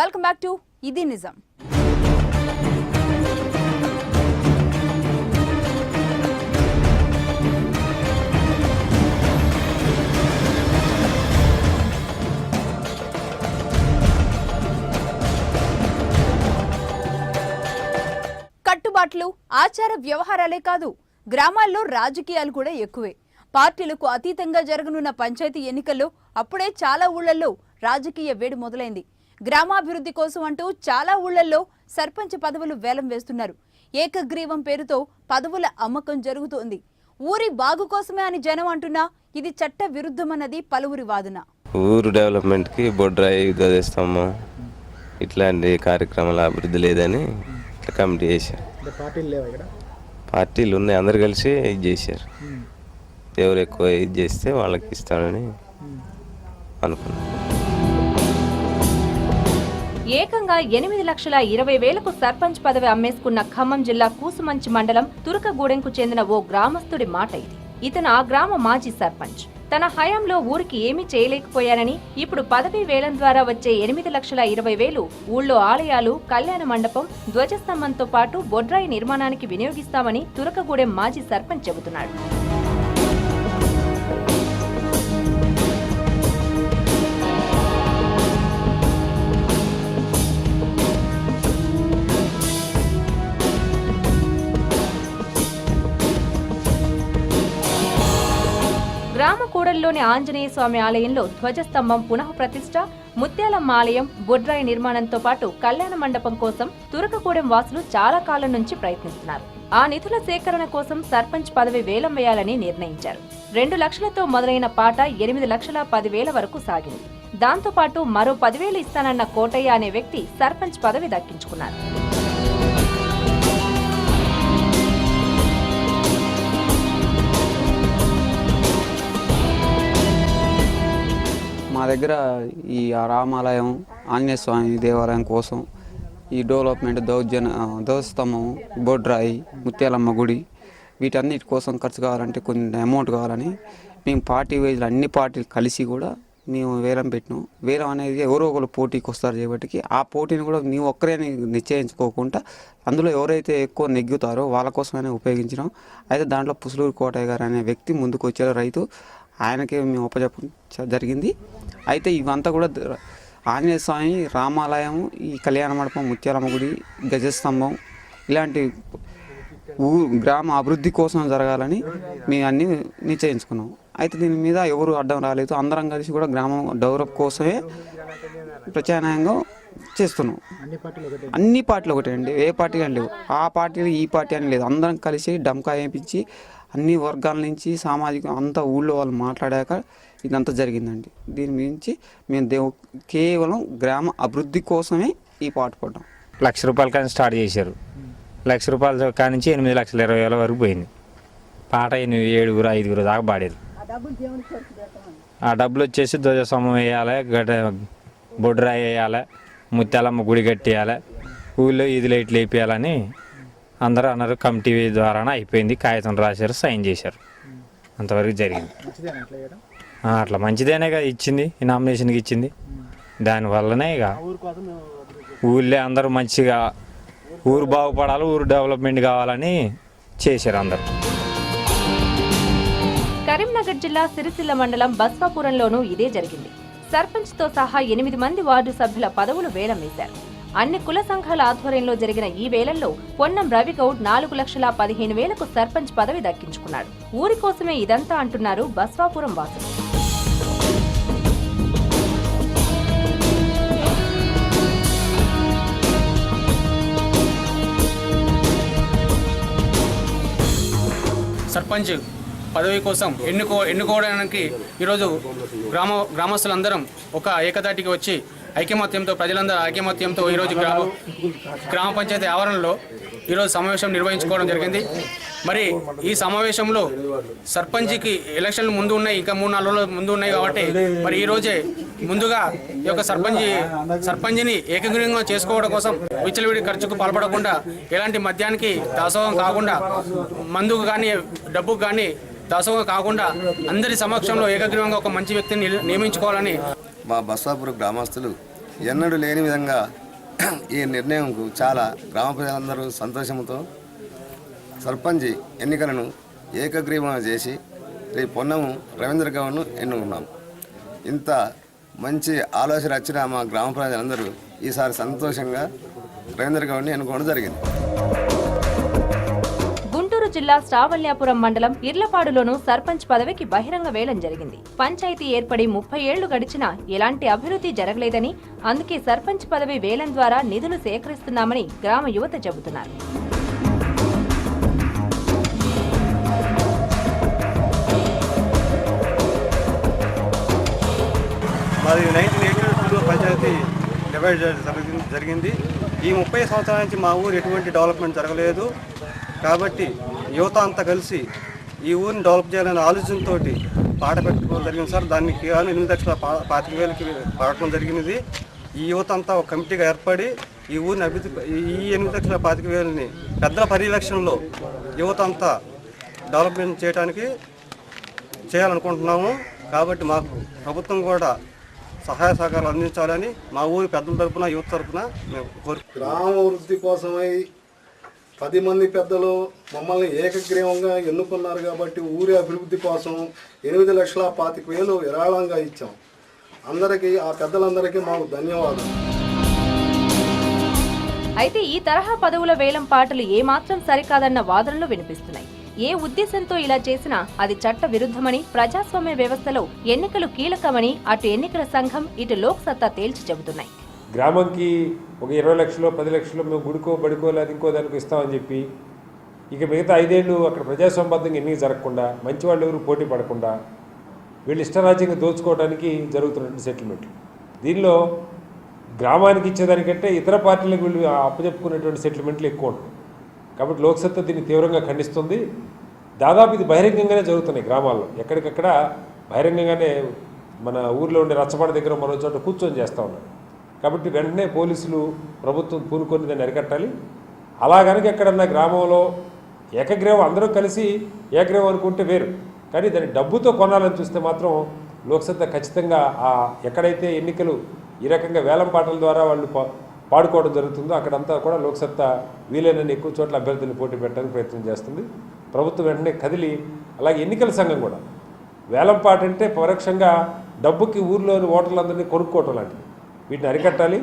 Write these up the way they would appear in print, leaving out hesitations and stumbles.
Welcome back to ఇది నిజం. కట్టుబాట్లు ఆచార వ్యవహారాలే కాదు, గ్రామాల్లో రాజకీయాలు కూడా ఎక్కువే. పార్టీలకు అతీతంగా జరగనున్న పంచాయతీ ఎన్నికల్లో అప్పుడే చాలా ఊళ్లలో రాజకీయ వేడి మొదలైంది. గ్రామాభివృద్ధి కోసం అంటూ చాలా ఊళ్లలో సర్పంచ్ పదవులు వేలం వేస్తున్నారు. ఏకగ్రీవం పేరుతో పదవుల అమ్మకం జరుగుతోంది. ఊరి బాగు కోసమే అని జనం అంటున్నా ఇది చట్ట విరుద్ధమన్నది పలువురి వాదన. ఊరు డెవలప్మెంట్ కి బొడ్రాయి ధ్వజస్తంభం ఇట్లాంటి కార్యక్రమాల అభివృద్ధి లేదని కమిటీ చేశారు. పార్టీలు ఉన్నాయి, అందరు కలిసి ఇది చేశారు. ఎవరు ఎక్కువ ఇది చేస్తే వాళ్ళకి ఇస్తారని అనుకున్నాను. ఏకంగా 8,20,20,000కు సర్పంచ్ పదవి అమ్మేసుకున్న ఖమ్మం జిల్లా కూసుమంచి మండలం తురకగూడెంకు చెందిన ఓ గ్రామస్తుడి మాట ఇది. ఇతను ఆ గ్రామ మాజీ సర్పంచ్. తన హయాంలో ఊరికి ఏమీ చేయలేకపోయానని ఇప్పుడు పదవీ వేలం ద్వారా వచ్చే 8,20,000 ఊళ్ళో ఆలయాలు, కళ్యాణ మండపం, ధ్వజస్తంభంతో పాటు బొడ్రాయి నిర్మాణానికి వినియోగిస్తామని తురకగూడెం మాజీ సర్పంచ్ చెబుతున్నాడు. గ్రామ కూడలిలోని ఆంజనేయ స్వామి ఆలయంలో ధ్వజస్తంభం పునః ప్రతిష్ఠ, ముత్యాలమ్మ ఆలయం, బొడ్రాయి నిర్మాణంతో పాటు కళ్యాణ మండపం కోసం తురకగూడెం వాసులు చాలా కాలం నుంచి ప్రయత్నిస్తున్నారు. ఆ నిధుల సేకరణ కోసం సర్పంచ్ పదవి వేలం వేయాలని నిర్ణయించారు. 2 లక్షలతో మొదలైన పాట 8,10,000 వరకు సాగింది. దాంతో పాటు మరో 10,000 ఇస్తానన్న కోటయ్య అనే వ్యక్తి సర్పంచ్ పదవి దక్కించుకున్నారు. మా దగ్గర ఈ రామాలయం, ఆంజనేయ స్వామి దేవాలయం కోసం ఈ డెవలప్మెంట్, ధ్వజస్తంభం, బొడ్రాయి, ముత్యాలమ్మ గుడి వీటన్నిటి కోసం ఖర్చు కావాలంటే కొన్ని అమౌంట్ కావాలని మేము పార్టీ వైజ్లో అన్ని పార్టీలు కలిసి కూడా మేము వేలం పెట్టినాం. వేలం అనేది ఎవరో ఒకరు పోటీకి వస్తారు చేయబట్టి ఆ పోటీని కూడా మేము ఒక్కరే నిశ్చయించుకోకుండా అందులో ఎవరైతే ఎక్కువ నెగ్గుతారో వాళ్ళ కోసమైనా ఉపయోగించినాం. అయితే దాంట్లో పుసులూరు కోటయ్య గారు అనే వ్యక్తి ముందుకు వచ్చారు, రైతు. ఆయనకే మేము ఒప్పచెప్పడం జరిగింది. అయితే ఇవంతా కూడా ఆంజనేయ స్వామి, రామాలయం, ఈ కళ్యాణ మండపం, ముత్యాలమ్మ గుడి, గజస్తంభం ఇలాంటి గ్రామ అభివృద్ధి కోసం జరగాలని మేము అన్నీ నిశ్చయించుకున్నాం. అయితే దీని మీద ఎవరు అడ్డం రాలేదు. అందరం కలిసి కూడా గ్రామం డెవలప్ కోసమే ప్రత్యామ్నాయంగా చేస్తున్నాం. అన్ని పార్టీలు ఒకటే అండి, ఏ పార్టీ అని లేవు. ఆ పార్టీలు ఈ పార్టీ అని లేదు. అందరం కలిసి డమ్కా వేయించి అన్ని వర్గాల నుంచి సామాజిక అంతా ఊళ్ళో వాళ్ళు మాట్లాడాక ఇదంతా జరిగిందండి. దీని గురించి మేము కేవలం గ్రామ అభివృద్ధి కోసమే ఈ పాట పడ్డాం. ₹1,00,000 కానీ స్టార్ట్ చేశారు. ₹1,00,000 కానించి 8,20,000 వరకు పోయింది. పాట 7 5 దాకా పాడేది. ఆ డబ్బులు వచ్చేసి ధ్వజస్తంభం వేయాలి, బొడ్రాయి వేయాలి, ముత్యాలమ్మ గుడి కట్టేయాలి, ఊళ్ళో ఈది లైట్లు వేయాలని అందరూ అన్నారు. కమిటీ ద్వారానే అయిపోయింది. కాగితం రాశారు, సైన్ చేశారు. అంతవరకు జరిగింది. అట్లా మంచిదేనే కదా ఇచ్చింది, ఈ నామినేషన్కి ఇచ్చింది. దానివల్లనే ఇక ఊళ్ళో అందరూ మంచిగా ఊరు బాగుపడాలి, ఊరు డెవలప్మెంట్ కావాలని చేశారు అందరు. కరీంనగర్ జిల్లా సిరిసిల్ల మండలం బస్వాపురంలోనూ ఇదే జరిగింది. సర్పంచ్తో సహా 8 మంది వార్డు సభ్యుల పదవులు వేలం వేశారు. అన్ని కుల సంఘాల ఆధ్వర్యంలో జరిగిన ఈ వేలంలో పొన్నం రవిగౌడ్ 4,15,000కు సర్పంచ్ పదవి దక్కించుకున్నాడు. ఊరి కోసమే ఇదంతా అంటున్నారు బస్వాపురం వాసులు. సర్పంచ్ పదవి కోసం ఎన్నుకోవడానికి ఈరోజు గ్రామస్తులందరం ఒక ఏకతాటికి వచ్చి ఐకమత్యంతో, ప్రజలందరూ ఐకమత్యంతో ఈరోజు గ్రామ పంచాయతీ ఆవరణలో ఈరోజు సమావేశం నిర్వహించుకోవడం జరిగింది. మరి ఈ సమావేశంలో సర్పంచ్కి ఎలక్షన్లు ముందు ఉన్నాయి, ఇంకా 3-4 రోజులు ముందు ఉన్నాయి కాబట్టి మరి ఈ రోజే ముందుగా ఈ యొక్క సర్పంచ్ని ఏకగ్రీవంగా చేసుకోవడం కోసం విచ్చలవిడి ఖర్చుకు పాల్పడకుండా, ఎలాంటి మద్యానికి దాసోహం కాకుండా, మందుకు కానీ డబ్బుకు కానీ దాసోహం కాకుండా అందరి సమక్షంలో ఏకగ్రీవంగా ఒక మంచి వ్యక్తిని నియమించుకోవాలని మా బస్వాపురం గ్రామస్తులు ఎన్నడూ లేని విధంగా ఈ నిర్ణయంకు చాలా గ్రామ ప్రజలందరూ సంతోషంతో సర్పంచ్ ఎన్నికలను ఏకగ్రీవం చేసి శ్రీ పొన్నము రవీంద్ర గౌడ్ను ఎన్నుకున్నాం. ఇంత మంచి ఆలోచన వచ్చిన మా గ్రామ ప్రజలందరూ ఈసారి సంతోషంగా రవీంద్ర గౌడ్ని ఎన్నుకోవడం జరిగింది. గుంటూరు జిల్లా శ్రావణ్యాపురం మండలం ఇర్లపాడులోనూ సర్పంచ్ పదవికి బహిరంగ వేలం జరిగింది. పంచాయతీ ఏర్పడి 30 ఏళ్లు గడిచినా ఎలాంటి అభివృద్ధి జరగలేదని, అందుకే సర్పంచ్ పదవి వేలం ద్వారా నిధులు సేకరిస్తున్నామని గ్రామ యువత చెబుతున్నారు. మాది 1982లో పంచాయతీ డివైడ్ జరిగింది. ఈ 30 సంవత్సరాల నుంచి మా ఊరు ఎటువంటి డెవలప్మెంట్ జరగలేదు. కాబట్టి యువత అంతా కలిసి ఈ ఊరిని డెవలప్ చేయాలనే ఆలోచనతో పాట పెట్టుకోవడం జరిగింది సార్. దానికి 8,25,000కి పడటం జరిగినది. ఈ యువత అంతా ఒక కమిటీగా ఏర్పడి ఈ ఊరిని అభివృద్ధి ఈ 8,25,000ని పెద్దల పర్యవేక్షణలో యువత అంతా డెవలప్మెంట్ చేయడానికి చేయాలనుకుంటున్నాము. కాబట్టి మాకు ప్రభుత్వం కూడా సహాయ సహకారాలు అందించాలని మా ఊరి పెద్దల తరపున యువత తరపున మేము గ్రామ అభివృద్ధి కోసమై 10 మంది పెద్దలు మమ్మల్ని ఏకగ్రీవంగా ఎన్నుకున్నారు. కాబట్టి ఊరి అభివృద్ధి కోసం 8,25,000 విరాళంగా ఇచ్చాం. అందరికీ ఆ పెద్దలందరికీ మాకు ధన్యవాదాలు. అయితే ఈ తరహా పదవుల వేలం పాటలు ఏమాత్రం సరికాదన్న వాదనలు వినిపిస్తున్నాయి. ఏ ఉద్దేశంతో ఇలా చేసినా అది చట్ట విరుద్ధమని, ప్రజాస్వామ్య వ్యవస్థలో ఎన్నికలు కీలకమని అటు ఎన్నికల సంఘం ఇటు లోక్ సత్తా తేల్చి చెబుతున్నాయి. గ్రామంకి ఒక 20 లక్షలు 10 లక్షలు మేము గుడికో బడికో లేదా ఇంకో దానికి ఇస్తామని చెప్పి ఇక మిగతా 5 ఏళ్ళు అక్కడ ప్రజాస్వామ్యబద్ధంగా ఎన్నిక జరగకుండా, మంచి వాళ్ళు ఎవరు పోటీ పడకుండా వీళ్ళు ఇష్టరాజ్యంగా దోచుకోవడానికి జరుగుతున్నటువంటి సెటిల్మెంట్లు. దీనిలో గ్రామానికి ఇచ్చేదానికంటే ఇతర పార్టీలకు వీళ్ళు అప్పచెప్పుకునేటువంటి సెటిల్మెంట్లు ఎక్కువ ఉంటాయి. కాబట్టి లోక్సత్తా దీన్ని తీవ్రంగా ఖండిస్తుంది. దాదాపు ఇది బహిరంగంగానే జరుగుతున్నాయి గ్రామాల్లో. ఎక్కడికక్కడ బహిరంగంగానే మన ఊర్లో ఉండే రచ్చబండ దగ్గర మరో చోట కూర్చొని చేస్తూ ఉన్నారు. కాబట్టి వెంటనే పోలీసులు, ప్రభుత్వం పూనుకొని దాన్ని అరికట్టాలి. అలా కనుక ఎక్కడన్నా గ్రామంలో ఏకగ్రీవం అందరూ కలిసి ఏకగ్రీవం అనుకుంటే వేరు, కానీ దాన్ని డబ్బుతో కొనాలని చూస్తే మాత్రం లోక్సత్తా ఖచ్చితంగా ఎక్కడైతే ఎన్నికలు ఈ రకంగా వేలం పాటల ద్వారా వాళ్ళు పాడుకోవడం జరుగుతుందో అక్కడంతా కూడా లోక్సత్తా వీలైనన్ని ఎక్కువ చోట్ల అభ్యర్థులను పోటీ పెట్టడానికి ప్రయత్నం చేస్తుంది. ప్రభుత్వం వెంటనే కదిలి, అలాగే ఎన్నికల సంఘం కూడా వేలం పాట అంటే పరోక్షంగా డబ్బుకి ఊర్లోని ఓటర్లందరినీ కొనుక్కోవటం లాంటివి, వీటిని అరికట్టాలి.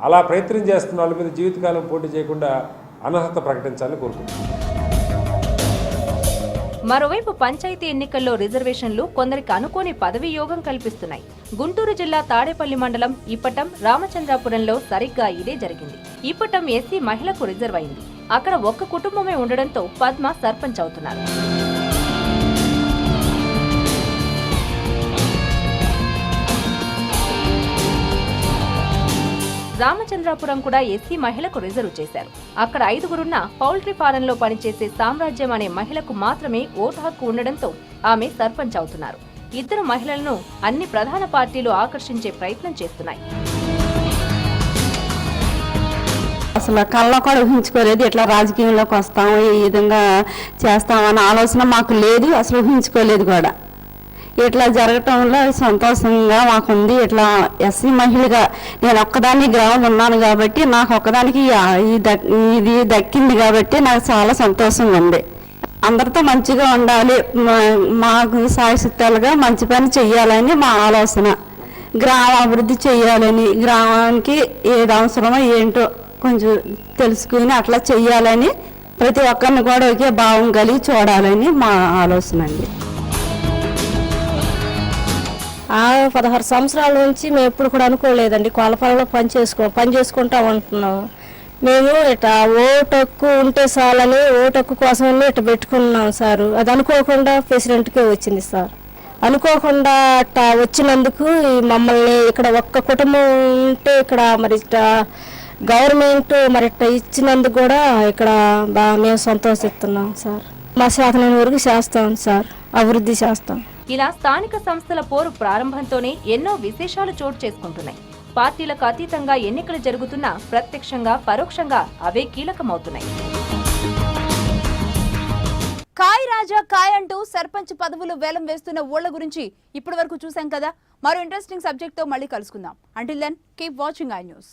అలా ప్రయత్నం చేస్తున్న వాళ్ళ మీద జీవితకాలం పోటీ చేయకుండా అనర్హత ప్రకటించాలని కోరుకుంటున్నాను. మరోవైపు పంచాయతీ ఎన్నికల్లో రిజర్వేషన్లు కొందరికి అనుకోని పదవి యోగం కల్పిస్తున్నాయి. గుంటూరు జిల్లా తాడేపల్లి మండలం ఇప్పటం రామచంద్రాపురంలో సరిగ్గా ఇదే జరిగింది. ఇప్పటం ఎస్సీ మహిళకు రిజర్వ్ అయింది. అక్కడ ఒక్క కుటుంబమే ఉండడంతో పద్మ సర్పంచ్ అవుతున్నారు. రామచంద్రాపురం కూడా ఎస్సీ మహిళకు రిజర్వ్ చేశారు. అక్కడ 5గురున్న పౌల్ట్రీ ఫారంలో పనిచేసే సామ్రాజ్యం అనే మహిళకు మాత్రమే ఓటు హక్కు ఉండడంతో ఆమె సర్పంచ్ అవుతున్నారు. 2 మహిళలను అన్ని ప్రధాన పార్టీలు ఆకర్షించే ప్రయత్నం చేస్తున్నాయి. అసలు కళ్ళలో కూడా ఊహించుకోలేదు. ఇట్లా రాజకీయంలోకి వస్తాము, ఈ విధంగా చేస్తామన్న ఆలోచన మాకు లేదు, అసలు ఊహించుకోలేదు కూడా. ఇట్లా జరగటంలో సంతోషంగా మాకుంది. ఇట్లా ఎస్సీ మహిళగా నేను ఒక్కదాన్ని గ్రామంలో ఉన్నాను కాబట్టి నాకు ఒక్కదానికి ఇది దక్కింది కాబట్టి నాకు చాలా సంతోషంగా ఉంది. అందరితో మంచిగా ఉండాలి, మాకు సాయశక్తులుగా మంచి పని చెయ్యాలని మా ఆలోచన. గ్రామ అభివృద్ధి చెయ్యాలని, గ్రామానికి ఏది అవసరమో ఏంటో కొంచెం తెలుసుకుని అట్లా చెయ్యాలని, ప్రతి ఒక్కరిని కూడా ఒకే భావం కలిగి చూడాలని మా ఆలోచన అండి. 16 సంవత్సరాల నుంచి మేము ఎప్పుడు కూడా అనుకోలేదండి. కోళ్ళపాలలో పని చేసుకుంటా ఉంటున్నాము. మేము ఇట్లా ఓటు హక్కు ఉంటే చాలని ఓటు హక్కు కోసమే ఇట్లా పెట్టుకున్నాం సార్. అది అనుకోకుండా ప్రెసిడెంట్కే వచ్చింది సార్. అనుకోకుండా అట్లా వచ్చినందుకు మమ్మల్ని ఇక్కడ ఒక్క కుటుంబం ఉంటే ఇక్కడ మరి గవర్నమెంట్ మరి ఇట్లా ఇచ్చినందుకు కూడా ఇక్కడ మేము సంతోషిస్తున్నాం సార్. మా శాతనైన వరకు చేస్తాం సార్, అభివృద్ధి చేస్తాం. ఇలా స్థానిక సంస్థల పోరు ప్రారంభంతోనే ఎన్నో విశేషాలు చోటు చేసుకుంటున్నాయి. పార్టీలకు అతీతంగా ఎన్నికలు జరుగుతున్నా ప్రత్యక్షంగా పరోక్షంగా అవే కీలకమవుతున్నాయి. కాయ్ రాజా కాయ్ అంటూ సర్పంచ్ పదవులు వేలం వేస్తున్న ఊళ్ళ గురించి ఇప్పటి వరకు చూసాం కదా. మరో ఇంట్రెస్టింగ్ సబ్జెక్ట్ తో మళ్ళీ కలుసుకుందాం. Until then keep watching I news.